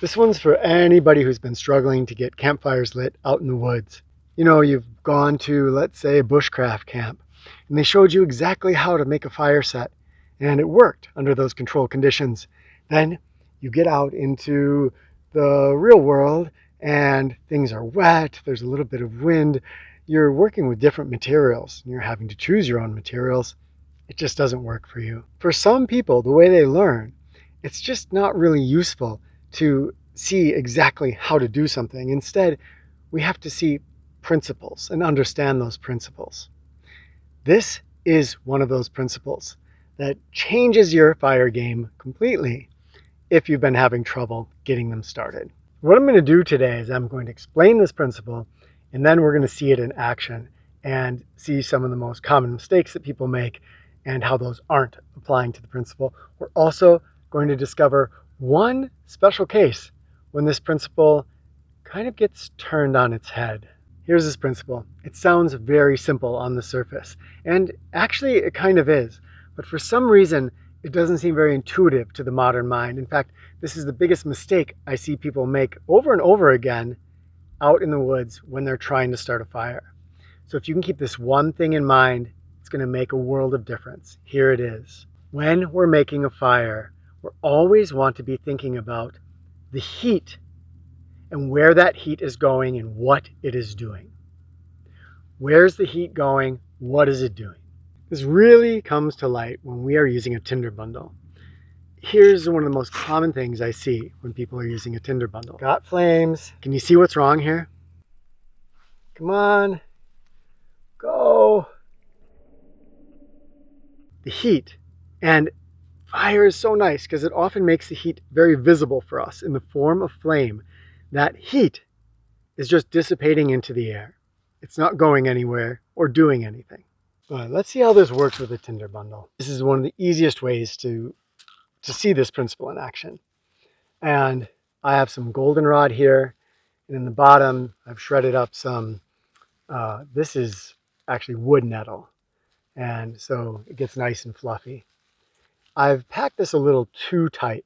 This one's for anybody who's been struggling to get campfires lit out in the woods. You know, you've gone to, let's say, a bushcraft camp, and they showed you exactly how to make a fire set, and it worked under those controlled conditions. Then you get out into the real world, and things are wet, there's a little bit of wind, you're working with different materials, and you're having to choose your own materials. It just doesn't work for you. For some people, the way they learn, it's just not really useful to see exactly how to do something. Instead, we have to see principles and understand those principles. This is one of those principles that changes your fire game completely if you've been having trouble getting them started. What I'm going to do today is I'm going to explain this principle, and then we're going to see it in action and see some of the most common mistakes that people make and how those aren't applying to the principle. We're also going to discover one special case when this principle kind of gets turned on its head. Here's this principle. It sounds very simple on the surface, and actually it kind of is, but for some reason it doesn't seem very intuitive to the modern mind. In fact, this is the biggest mistake I see people make over and over again out in the woods when they're trying to start a fire. So if you can keep this one thing in mind, it's going to make a world of difference. Here it is. When we're making a fire, we always want to be thinking about the heat and where that heat is going and what it is doing. Where's the heat going? What is it doing? This really comes to light when we are using a tinder bundle. Here's one of the most common things I see when people are using a tinder bundle. Got flames. Can you see what's wrong here? Come on. Go. The heat. And fire is so nice because it often makes the heat very visible for us in the form of flame. That heat is just dissipating into the air. It's not going anywhere or doing anything. But let's see how this works with a tinder bundle. This is one of the easiest ways to see this principle in action. And I have some goldenrod here, and in the bottom I've shredded up some, this is actually wood nettle, and so it gets nice and fluffy. I've packed this a little too tight,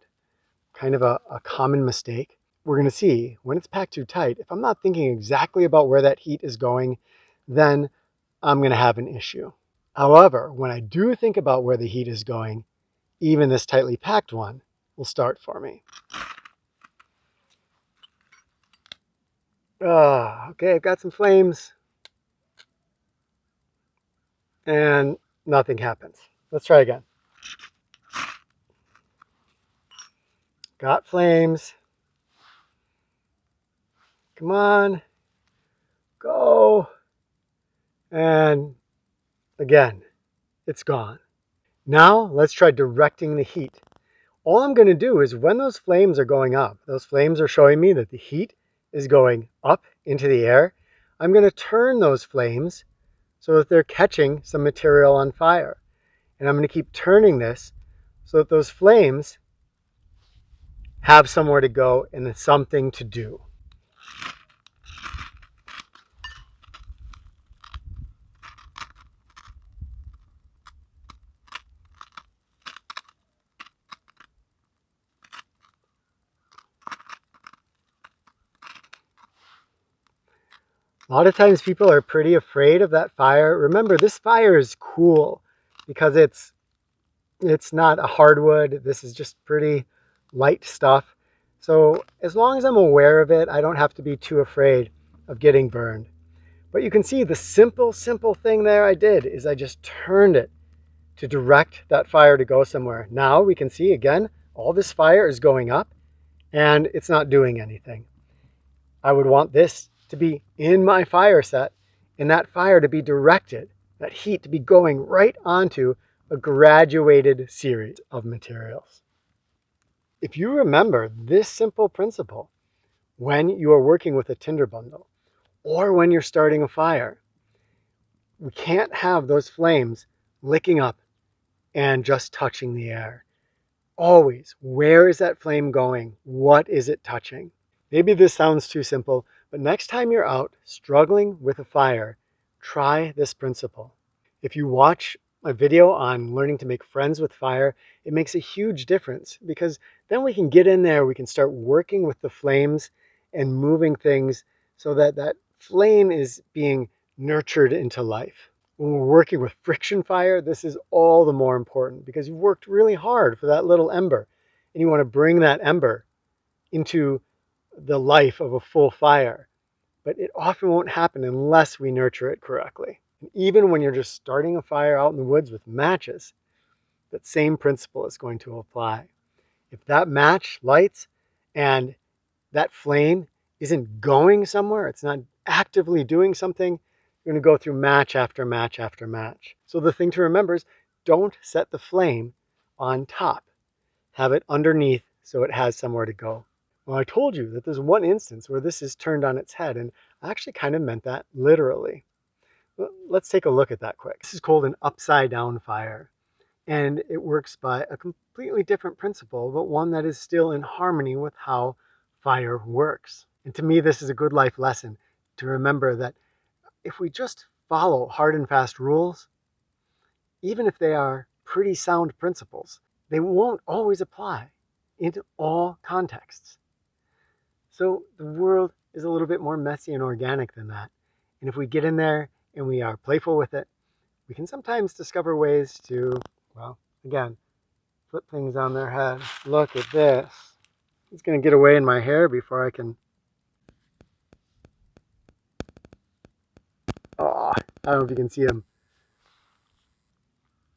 kind of a common mistake. We're going to see when it's packed too tight, if I'm not thinking exactly about where that heat is going, then I'm going to have an issue. However, when I do think about where the heat is going, even this tightly packed one will start for me. Okay, I've got some flames and nothing happens. Let's try again. Got flames. Come on, go. And again, it's gone. Now let's try directing the heat. All I'm going to do is when those flames are going up, those flames are showing me that the heat is going up into the air. I'm going to turn those flames so that they're catching some material on fire. And I'm going to keep turning this so that those flames have somewhere to go and something to do. A lot of times people are pretty afraid of that fire. Remember, this fire is cool because it's not a hardwood. This is just pretty light stuff. So as long as I'm aware of it, I don't have to be too afraid of getting burned. But you can see the simple thing there I did is I just turned it to direct that fire to go somewhere. Now we can see again, all this fire is going up and it's not doing anything. I would want this to be in my fire set and that fire to be directed, that heat to be going right onto a graduated series of materials. If you remember this simple principle when you are working with a tinder bundle or when you're starting a fire, we can't have those flames licking up and just touching the air. Always, where is that flame going? What is it touching? Maybe this sounds too simple, but next time you're out struggling with a fire, try this principle. If you watch my video on learning to make friends with fire, it makes a huge difference because then we can get in there, we can start working with the flames and moving things so that that flame is being nurtured into life. When we're working with friction fire, this is all the more important because you've worked really hard for that little ember and you want to bring that ember into the life of a full fire. But it often won't happen unless we nurture it correctly. And even when you're just starting a fire out in the woods with matches, that same principle is going to apply. If that match lights and that flame isn't going somewhere, it's not actively doing something, you're going to go through match after match after match. So the thing to remember is don't set the flame on top. Have it underneath so it has somewhere to go. Well, I told you that there's one instance where this is turned on its head, and I actually kind of meant that literally. Let's take a look at that quick. This is called an upside down fire, and it works by a completely different principle, but one that is still in harmony with how fire works. And to me, this is a good life lesson to remember that if we just follow hard and fast rules, even if they are pretty sound principles, they won't always apply in all contexts. So the world is a little bit more messy and organic than that. And if we get in there and we are playful with it, we can sometimes discover ways to, well, again, flip things on their head. Look at this. It's going to get away in my hair before I can... Oh, I don't know if you can see him.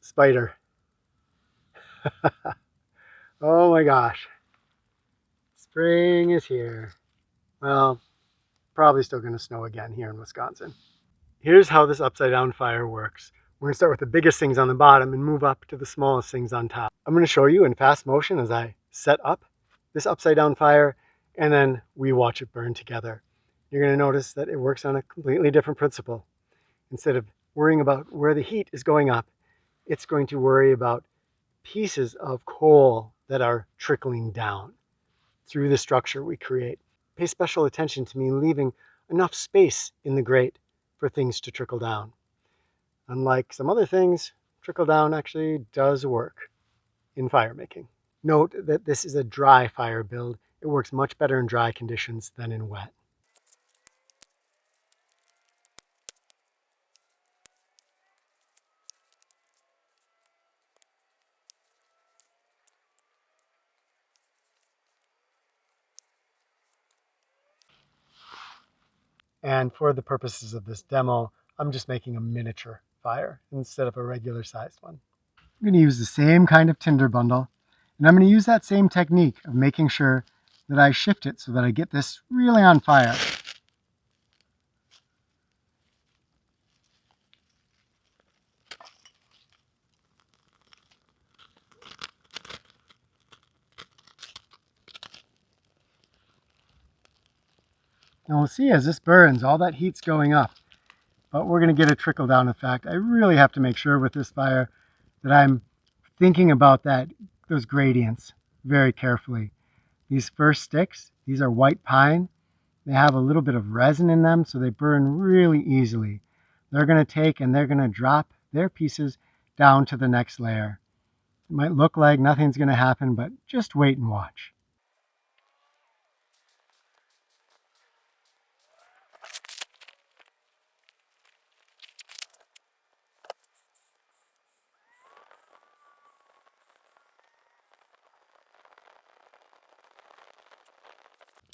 Spider. Oh my gosh. Spring is here. Well, probably still going to snow again here in Wisconsin. Here's how this upside down fire works. We're going to start with the biggest things on the bottom and move up to the smallest things on top. I'm going to show you in fast motion as I set up this upside down fire, and then we watch it burn together. You're going to notice that it works on a completely different principle. Instead of worrying about where the heat is going up, it's going to worry about pieces of coal that are trickling down through the structure we create. Pay special attention to me leaving enough space in the grate for things to trickle down. Unlike some other things, trickle down actually does work in fire making. Note that this is a dry fire build. It works much better in dry conditions than in wet. And for the purposes of this demo, I'm just making a miniature fire instead of a regular sized one. I'm going to use the same kind of tinder bundle, and I'm going to use that same technique of making sure that I shift it so that I get this really on fire. Now we'll see as this burns, all that heat's going up, but we're going to get a trickle down effect. I really have to make sure with this fire that I'm thinking about those gradients very carefully. These first sticks, these are white pine. They have a little bit of resin in them, so they burn really easily. They're going to take and they're going to drop their pieces down to the next layer. It might look like nothing's going to happen, but just wait and watch.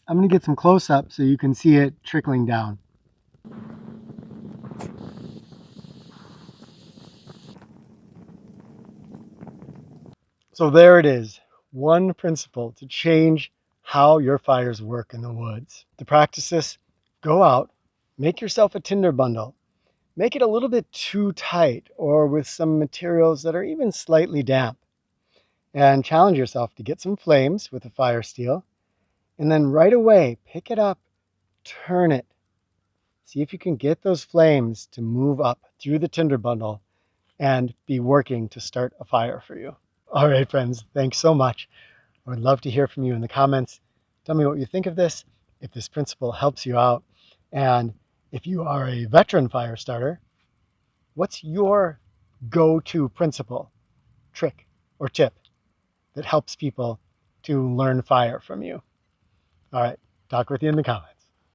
I'm going to get some close-up so you can see it trickling down. So there it is, one principle to change how your fires work in the woods. To practice this, go out, make yourself a tinder bundle. Make it a little bit too tight or with some materials that are even slightly damp. And challenge yourself to get some flames with a fire steel. And then right away, pick it up, turn it. See if you can get those flames to move up through the tinder bundle and be working to start a fire for you. All right, friends, thanks so much. I would love to hear from you in the comments. Tell me what you think of this, if this principle helps you out, and if you are a veteran fire starter, what's your go-to principle, trick, or tip that helps people to learn fire from you. All right, talk with you in the comments.